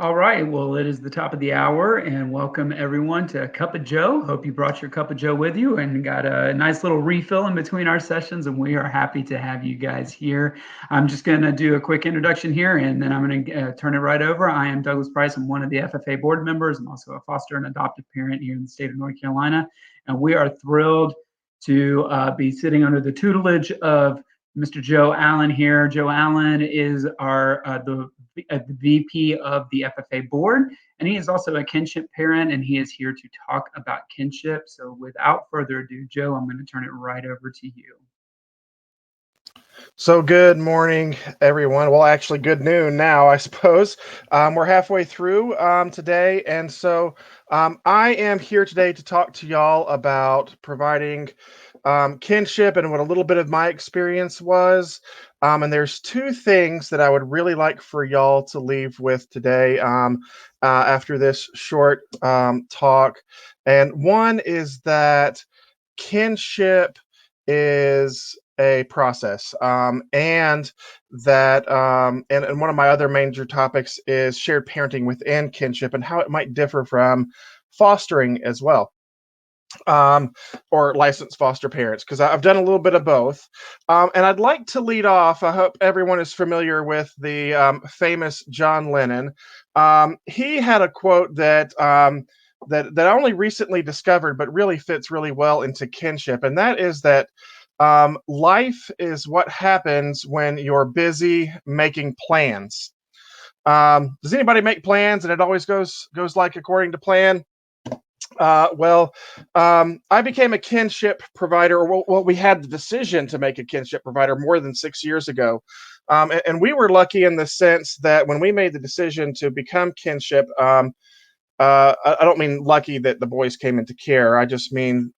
All right. Well, it is the top of the hour, and welcome everyone to Cup of Joe. Hope you brought your cup of Joe with you and got a nice little refill in between our sessions. And we are happy to have you guys here. I'm just going to do a quick introduction here, and then I'm going to turn it right over. I am Douglas Price. I'm one of the FFA board members. I'm also a foster and adoptive parent here in the state of North Carolina. And we are thrilled to be sitting under the tutelage of Mr. Joe Allen here. Joe Allen is the VP of the FFA board, and he is also a kinship parent, and he is here to talk about kinship. So without further ado, Joe, I'm going to turn it right over to you. So good morning, everyone. Well, actually, good noon now, I suppose. We're halfway through today, and so I am here today to talk to y'all about providing kinship and what a little bit of my experience was. And there's two things that I would really like for y'all to leave with today after this short talk. And one is that kinship is a process, and that and one of my other major topics is shared parenting within kinship and how it might differ from fostering as well, or licensed foster parents, because I've done a little bit of both. And I'd like to lead off. I hope everyone is familiar with the famous John Lennon. He had a quote that I only recently discovered, but really fits really well into kinship, and that is that life is what happens when you're busy making plans. Does anybody make plans and it always goes like according to plan? I became a kinship provider, or well, we had the decision to make a kinship provider more than 6 years ago. And we were lucky in the sense that when we made the decision to become kinship, I don't mean lucky that the boys came into care. I just mean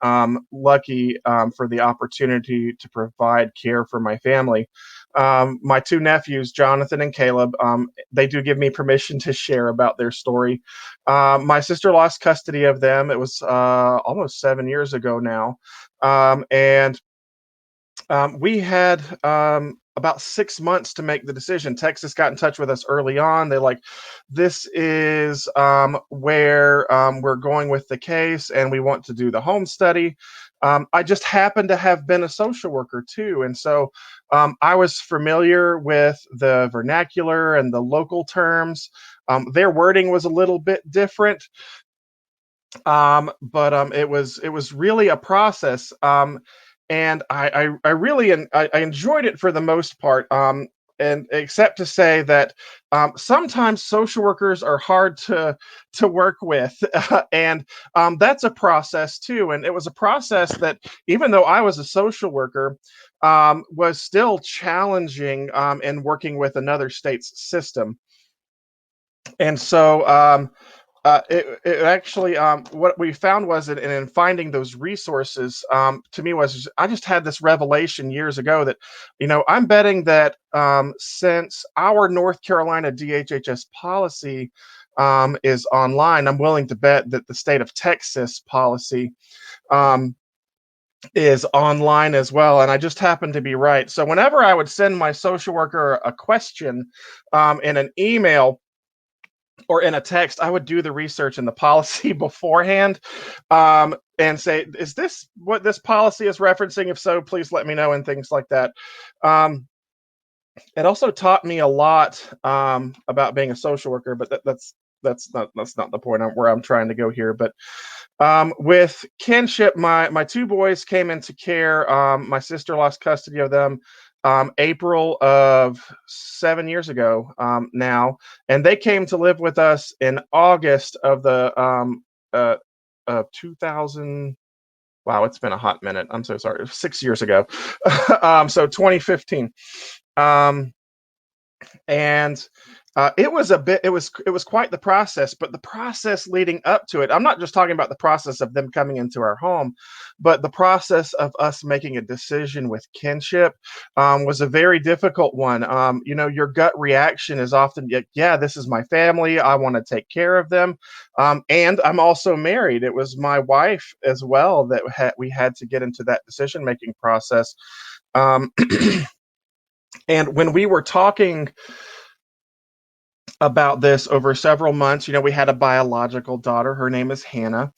lucky for the opportunity to provide care for my family. My two nephews, Jonathan and Caleb, they do give me permission to share about their story. My sister lost custody of them. It was almost 7 years ago now. And we had about 6 months to make the decision. Texas got in touch with us early on. They're like, this is where we're going with the case, and we want to do the home study. I just happened to have been a social worker too. And so I was familiar with the vernacular and the local terms. Their wording was a little bit different. But it was really a process. And I really I enjoyed it for the most part. And except to say that sometimes social workers are hard to work with, and that's a process too. And it was a process that, even though I was a social worker, was still challenging in working with another state's system. And so it actually, what we found was that in finding those resources, to me, was I just had this revelation years ago that, I'm betting that since our North Carolina DHHS policy is online, I'm willing to bet that the state of Texas policy um, is online as well. And I just happened to be right. So whenever I would send my social worker a question in an email or in a text, I would do the research in the policy beforehand, and say, is this what this policy is referencing? If so, please let me know, and things like that. Um, it also taught me a lot about being a social worker, but that's not the point where I'm trying to go here. But with kinship, my two boys came into care. My sister lost custody of them April of 7 years ago now, and they came to live with us in August of the uh, 2000. Wow, it's been a hot minute. I'm so sorry. 6 years ago, so 2015. Um, and it was quite the process, but the process leading up to it, I'm not just talking about the process of them coming into our home, but the process of us making a decision with kinship was a very difficult one. Your gut reaction is often, yeah, this is my family, I want to take care of them, and I'm also married. It was my wife as well that we had to get into that decision making process. um, and when we were talking about this over several months. We had a biological daughter. Her name is Hannah.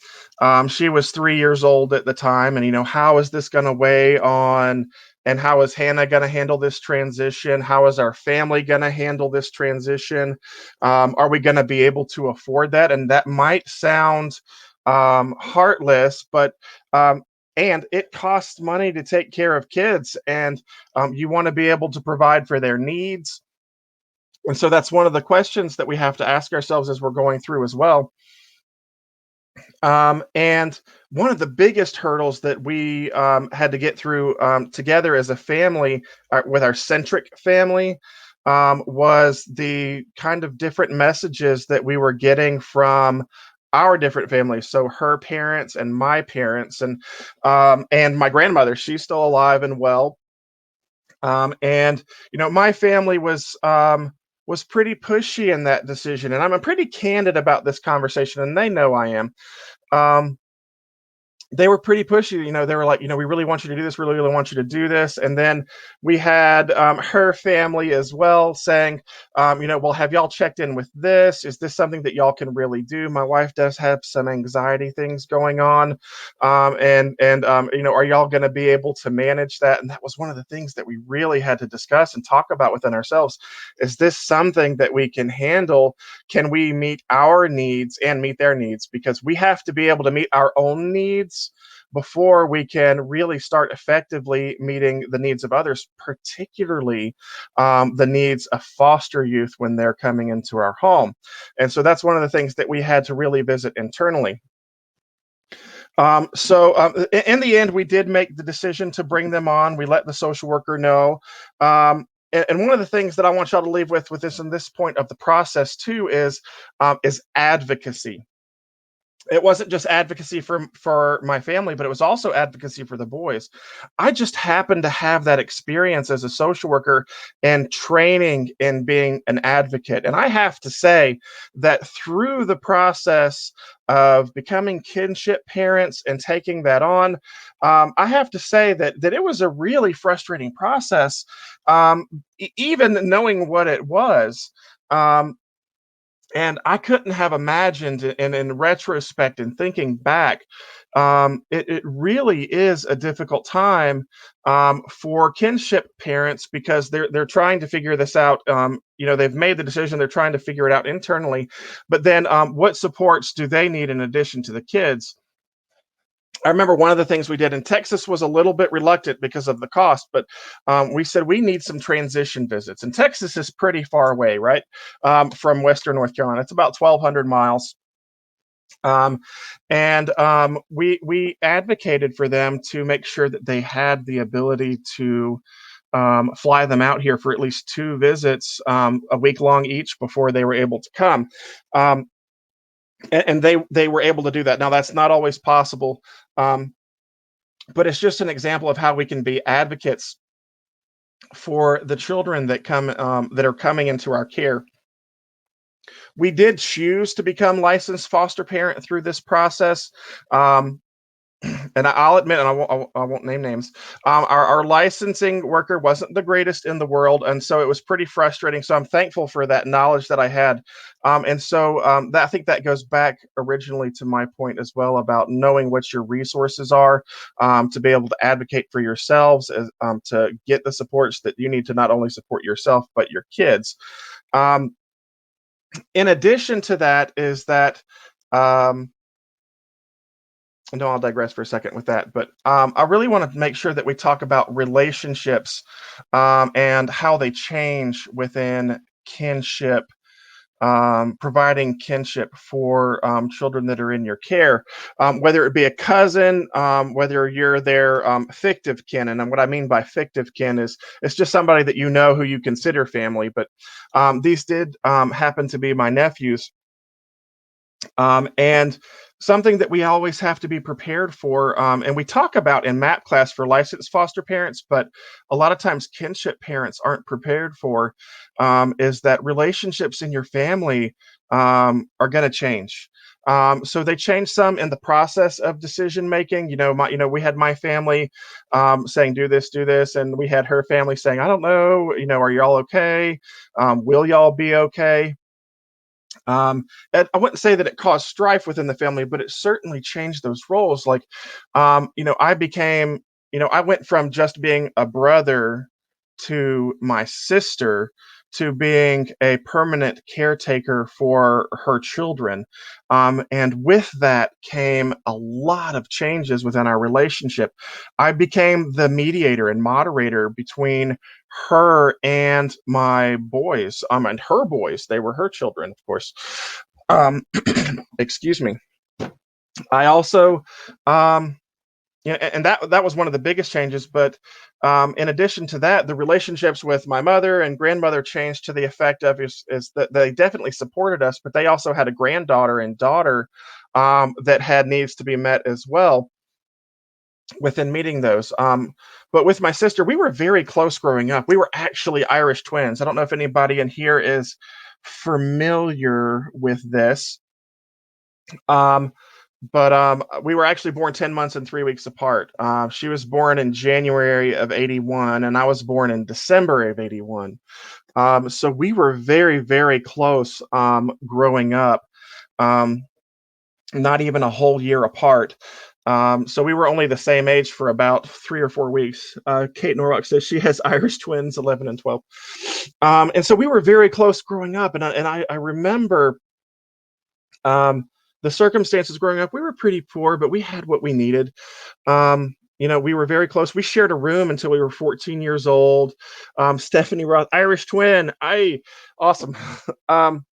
She was 3 years old at the time. And, how is this going to weigh on, and how is Hannah going to handle this transition? How is our family going to handle this transition? Are we going to be able to afford that? And that might sound heartless, but and it costs money to take care of kids, and you want to be able to provide for their needs. And so that's one of the questions that we have to ask ourselves as we're going through as well. And one of the biggest hurdles that we had to get through together as a family, with our centric family, was the kind of different messages that we were getting from our different families. So her parents and my parents, and my grandmother. She's still alive and well. And my family was pretty pushy in that decision, and I'm pretty candid about this conversation, and they know I am. Um, they were pretty pushy. They were like, we really want you to do this, really, really want you to do this. And then we had her family as well saying, well, have y'all checked in with this? Is this something that y'all can really do? My wife does have some anxiety things going on. And are y'all going to be able to manage that? And that was one of the things that we really had to discuss and talk about within ourselves. Is this something that we can handle? Can we meet our needs and meet their needs? Because we have to be able to meet our own needs before we can really start effectively meeting the needs of others, particularly the needs of foster youth when they're coming into our home. And so that's one of the things that we had to really visit internally. In the end, we did make the decision to bring them on. We let the social worker know. And one of the things that I want y'all to leave with this in this point of the process too is advocacy. It wasn't just advocacy for my family, but it was also advocacy for the boys. I just happened to have that experience as a social worker and training in being an advocate. And I have to say that through the process of becoming kinship parents and taking that on, I have to say that it was a really frustrating process, even knowing what it was. Um, and I couldn't have imagined, and in retrospect and thinking back, it really is a difficult time for kinship parents, because they're trying to figure this out. They've made the decision; they're trying to figure it out internally. But then, what supports do they need in addition to the kids? I remember one of the things we did in Texas was a little bit reluctant because of the cost, but we said we need some transition visits. And Texas is pretty far away, right, from Western North Carolina. It's about 1,200 miles. Um, and we advocated for them to make sure that they had the ability to fly them out here for at least two visits, a week long each, before they were able to come. Um, and they were able to do that. Now that's not always possible. Um, but it's just an example of how we can be advocates for the children that are coming into our care. We did choose to become licensed foster parent through this process. Um, and I'll admit, and I won't name names. Our licensing worker wasn't the greatest in the world, and so it was pretty frustrating. So I'm thankful for that knowledge that I had, I think that goes back originally to my point as well about knowing what your resources are, to be able to advocate for yourselves, to get the supports that you need to not only support yourself but your kids. Um, in addition to that, is that. Um, no, I'll digress for a second with that. But I really want to make sure that we talk about relationships, and how they change within kinship, providing kinship for children that are in your care, whether it be a cousin, whether you're their fictive kin. And what I mean by fictive kin is it's just somebody that you know who you consider family. But these did happen to be my nephews. And something that we always have to be prepared for, and we talk about in MAP class for licensed foster parents, but a lot of times kinship parents aren't prepared for, is that relationships in your family are going to change. So they change some in the process of decision making. We had my family saying do this, and we had her family saying, I don't know. Are y'all okay? Will y'all be okay? And I wouldn't say that it caused strife within the family, but it certainly changed those roles. Like, I became, I went from just being a brother to my sister to being a permanent caretaker for her children. And with that came a lot of changes within our relationship. I became the mediator and moderator between her and my boys, and her boys. They were her children, of course. Um, excuse me. I also, um, yeah, and that was one of the biggest changes. But in addition to that, the relationships with my mother and grandmother changed to the effect of is that they definitely supported us, but they also had a granddaughter and daughter that had needs to be met as well within meeting those. But with my sister, we were very close growing up. We were actually Irish twins. I don't know if anybody in here is familiar with this. Um, but we were actually born 10 months and 3 weeks apart. She was born in January of 81, and I was born in December of 81. So we were very, very close growing up. Um, Not even a whole year apart. So we were only the same age for about 3 or 4 weeks. Kate Norrock says she has Irish twins, 11 and 12. And so we were very close growing up. And I remember the circumstances growing up. We were pretty poor, but we had what we needed. We were very close. We shared a room until we were 14 years old. Stephanie Roth, Irish twin. Awesome. um,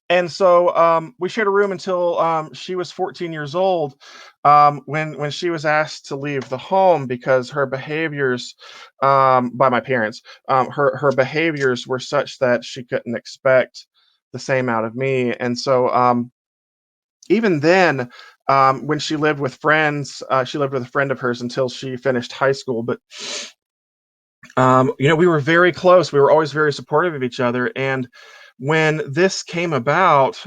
and so we shared a room until she was 14 years old, when she was asked to leave the home because her behaviors, by my parents, her behaviors were such that she couldn't expect the same out of me. And so even then, when she lived with friends, she lived with a friend of hers until she finished high school. But we were very close. We were always very supportive of each other. And when this came about,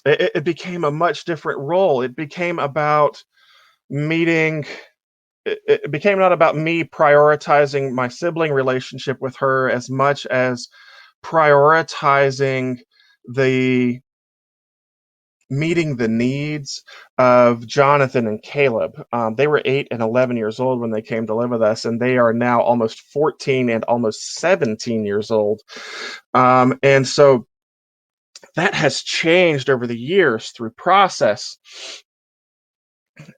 it became a much different role. It became about meeting. It became not about me prioritizing my sibling relationship with her as much as prioritizing the meeting the needs of Jonathan and Caleb. They were 8 and 11 years old when they came to live with us, and they are now almost 14 and almost 17 years old. And so that has changed over the years through process.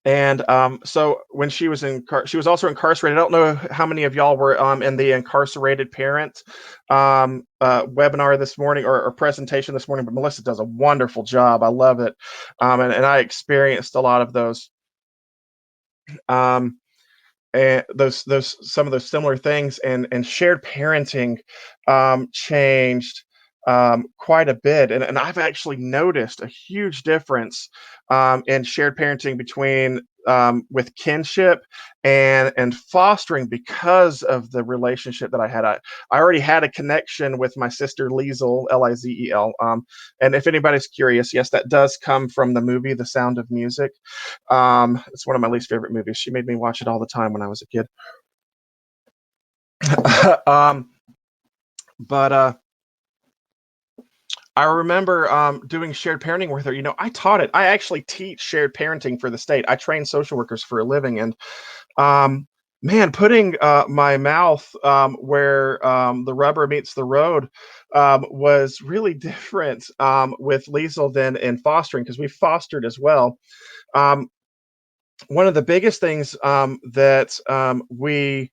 And so when she was also incarcerated. I don't know how many of y'all were in the incarcerated parent webinar this morning, or presentation this morning, but Melissa does a wonderful job. I love it. And I experienced a lot of those. Um, and those some of those similar things, and shared parenting changed quite a bit. And I've actually noticed a huge difference in shared parenting between with kinship and fostering because of the relationship that I had. I already had a connection with my sister Liesel, Lizel. And if anybody's curious, yes, that does come from the movie The Sound of Music. It's one of my least favorite movies. She made me watch it all the time when I was a kid. um, but I remember doing shared parenting with her. I taught it. I actually teach shared parenting for the state. I train social workers for a living, and um, man, putting my mouth where the rubber meets the road was really different with Liesel than in fostering, because we fostered as well. Um, One of the biggest things that we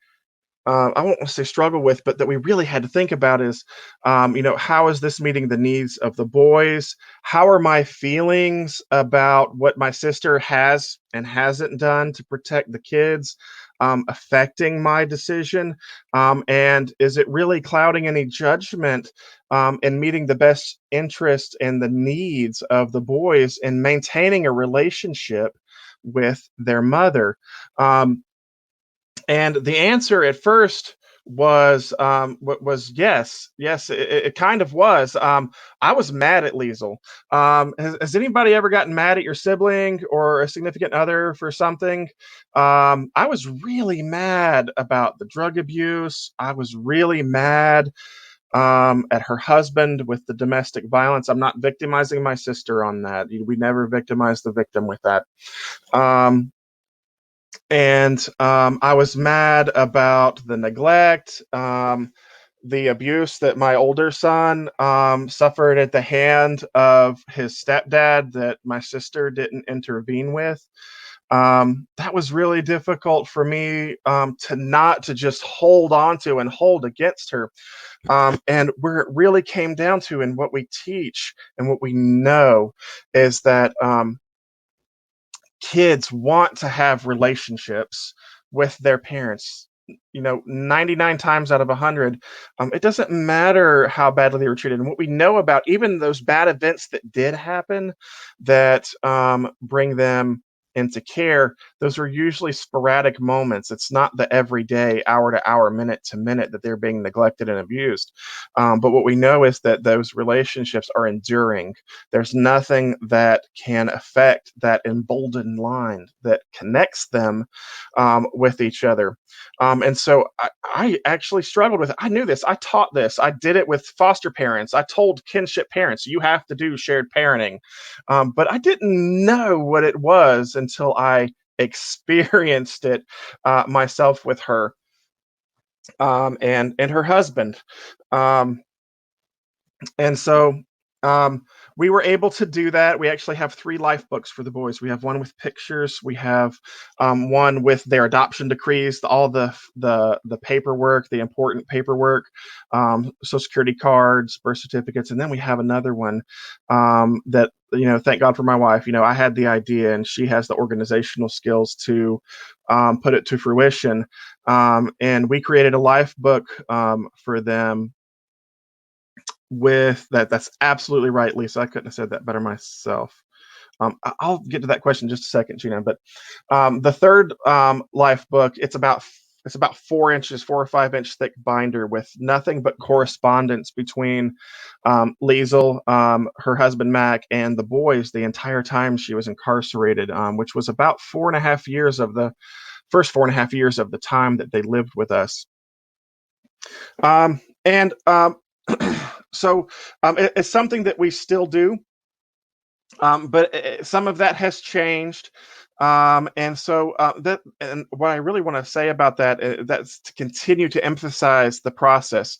I won't want to say struggle with, but that we really had to think about is, how is this meeting the needs of the boys? How are my feelings about what my sister has and hasn't done to protect the kids affecting my decision? And is it really clouding any judgment in meeting the best interest and the needs of the boys and maintaining a relationship with their mother? And the answer at first was yes, yes. It kind of was. I was mad at Liesel. Has anybody ever gotten mad at your sibling or a significant other for something? I was really mad about the drug abuse. I was really mad at her husband with the domestic violence. I'm not victimizing my sister on that. We never victimize the victim with that. Um, and I was mad about the neglect, the abuse that my older son suffered at the hand of his stepdad that my sister didn't intervene with. That was really difficult for me to not to just hold on to and hold against her. And where it really came down to, and what we teach and what we know, is that kids want to have relationships with their parents. 99 times out of 100, it doesn't matter how badly they were treated. And what we know about even those bad events that did happen that bring them into care, those are usually sporadic moments. It's not the everyday, hour to hour, minute to minute that they're being neglected and abused. But what we know is that those relationships are enduring. There's nothing that can affect that emboldened line that connects them with each other. And so I actually struggled with it. I knew this. I taught this. I did it with foster parents. I told kinship parents, you have to do shared parenting. But I didn't know what it was until I experienced it myself with her and her husband. Um, and so um, we were able to do that. We actually have 3 life books for the boys. We have one with pictures. We have one with their adoption decrees, all the paperwork, the important paperwork, Social Security cards, birth certificates, and then we have another one that, thank God for my wife. I had the idea, and she has the organizational skills to put it to fruition. And we created a life book for them with that. That's absolutely right, Lisa. I couldn't have said that better myself. I'll get to that question in just a second, Gina. But the third life book, it's about 4 inches, 4 or 5 inch thick binder with nothing but correspondence between Liesel, her husband Mac, and the boys the entire time she was incarcerated, which was about 4.5 years of the first 4.5 years of the time that they lived with us. And so it's something that we still do, but some of that has changed. And so and what I really want to say about that, that's to continue to emphasize the process.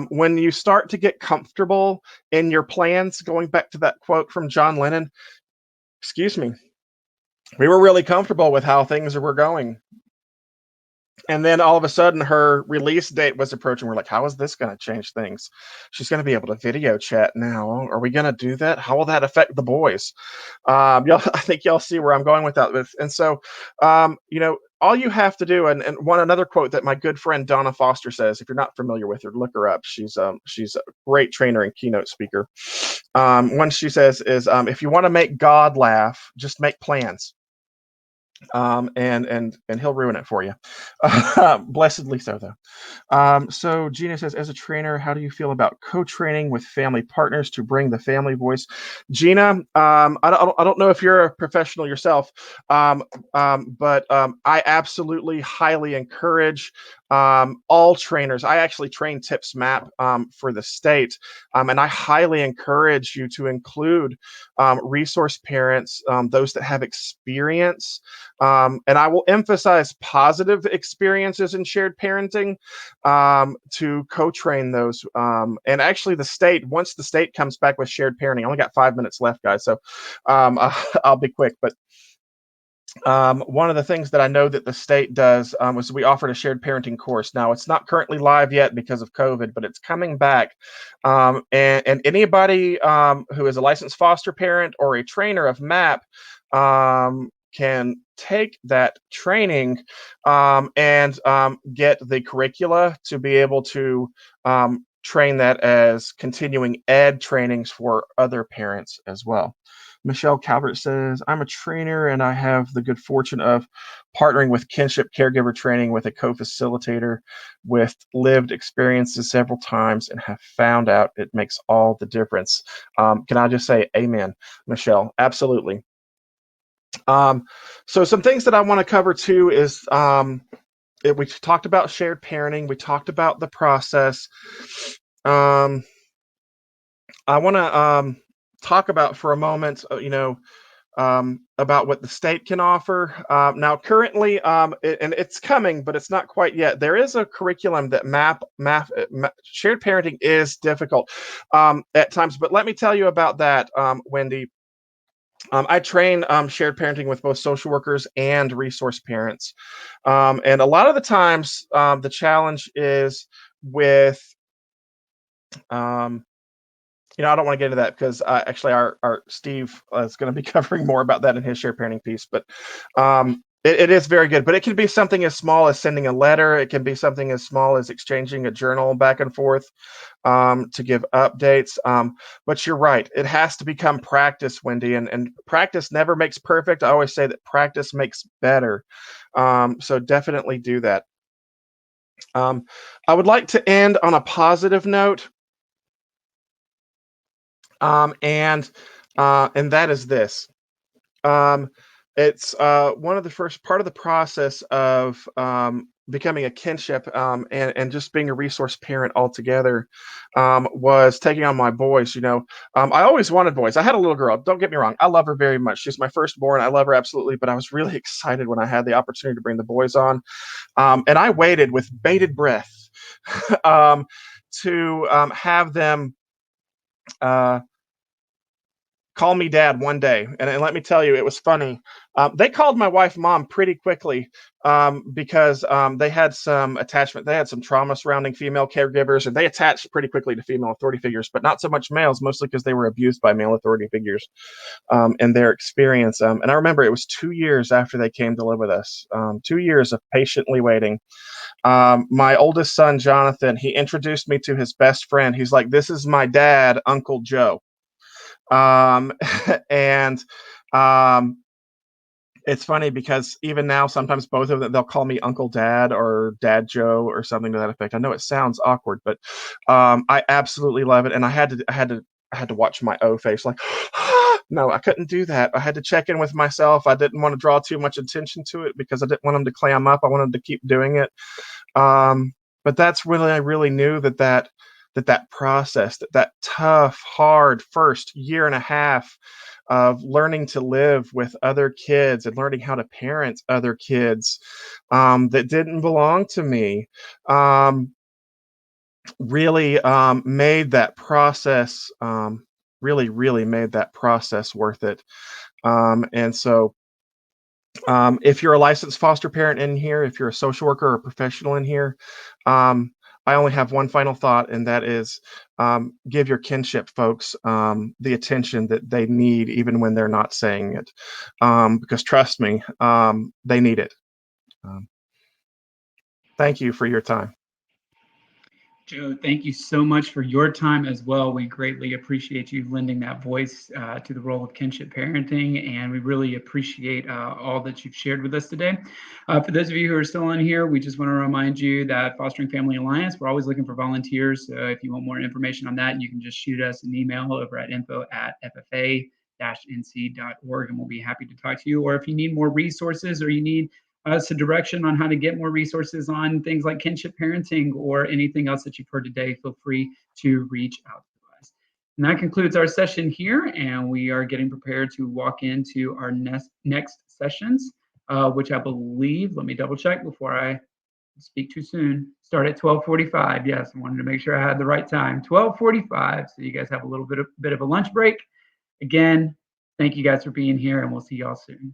When you start to get comfortable in your plans, going back to that quote from John Lennon, excuse me, we were really comfortable with how things were going. And then all of a sudden, her release date was approaching. We're like, how is this going to change things? She's going to be able to video chat now. Are we going to do that? How will that affect the boys? I think y'all see where I'm going with that. And so, all you have to do, and another quote that my good friend Donna Foster says, if you're not familiar with her, look her up. She's a great trainer and keynote speaker. One she says is, if you want to make God laugh, just make plans. And he'll ruin it for you. Blessedly so, though. So Gina says, as a trainer, how do you feel about co-training with family partners to bring the family voice? Gina, I don't know if you're a professional yourself, but I absolutely highly encourage all trainers. I actually train TIPS MAP for the state, and I highly encourage you to include resource parents, those that have experience. And I will emphasize positive experiences in shared parenting to co-train those. And actually, once the state comes back with shared parenting, I only got 5 minutes left, guys, so I'll be quick. But one of the things that I know that the state does was we offered a shared parenting course. Now, it's not currently live yet because of COVID, but it's coming back. And anybody who is a licensed foster parent or a trainer of MAP can take that training and get the curricula to be able to train that as continuing ed trainings for other parents as well. Michelle Calvert says, I'm a trainer and I have the good fortune of partnering with Kinship Caregiver Training with a co-facilitator with lived experiences several times and have found out it makes all the difference. Can I just say amen, Michelle? Absolutely. So some things that I want to cover too is we talked about shared parenting. We talked about the process. Um, I want to talk about for a moment, about what the state can offer. Now, currently, and it's coming, but it's not quite yet. There is a curriculum that shared parenting is difficult at times. But let me tell you about that, Wendy. I train shared parenting with both social workers and resource parents. And a lot of the times, the challenge is with um, I don't want to get into that because actually our Steve is going to be covering more about that in his share parenting piece. But it is very good. But it can be something as small as sending a letter. It can be something as small as exchanging a journal back and forth to give updates. But you're right. It has to become practice, Wendy. And practice never makes perfect. I always say that practice makes better. So definitely do that. Um, I would like to end on a positive note. And that is this. Um, it's one of the first part of the process of becoming a kinship and just being a resource parent altogether was taking on my boys. I always wanted boys. I had a little girl. Don't get me wrong. I love her very much. She's my firstborn. I love her absolutely. But I was really excited when I had the opportunity to bring the boys on. And I waited with bated breath um, to have them. Uh, Call me dad one day. And let me tell you, it was funny. They called my wife mom pretty quickly because they had some attachment. They had some trauma surrounding female caregivers, and they attached pretty quickly to female authority figures, but not so much males, mostly because they were abused by male authority figures in their experience. And I remember it was 2 years after they came to live with us, 2 years of patiently waiting. My oldest son, Jonathan, he introduced me to his best friend. He's like, "This is my dad, Uncle Joe." Um, and um, it's funny because even now, sometimes both of them they'll call me Uncle Dad or Dad Joe or something to that effect. I know it sounds awkward, but I absolutely love it. And I had to watch my O face, like, no, I couldn't do that. I had to check in with myself. I didn't want to draw too much attention to it because I didn't want them to clam up. I wanted to keep doing it. Um, but that's when I really knew that process, that tough, hard first year and a half of learning to live with other kids and learning how to parent other kids that didn't belong to me, um, really made that process really, really made that process worth it. And so if you're a licensed foster parent in here, if you're a social worker or a professional in here, um, I only have one final thought, and that is give your kinship folks the attention that they need, even when they're not saying it. Because trust me, they need it. Um, Thank you for your time. Joe, thank you so much for your time as well. We greatly appreciate you lending that voice to the role of kinship parenting, and we really appreciate all that you've shared with us today. For those of you who are still on here, we just want to remind you that Fostering Family Alliance, we're always looking for volunteers. So if you want more information on that, you can just shoot us an email over at info@ffa-nc.org, and we'll be happy to talk to you. Or if you need more resources or you need us a direction on how to get more resources on things like kinship parenting or anything else that you've heard today, feel free to reach out to us. And that concludes our session here, and we are getting prepared to walk into our next sessions, which I believe, let me double check before I speak too soon, start at 12:45. Yes, I wanted to make sure I had the right time, 12:45, so you guys have a little bit of a lunch break. Again, thank you guys for being here, and we'll see y'all soon.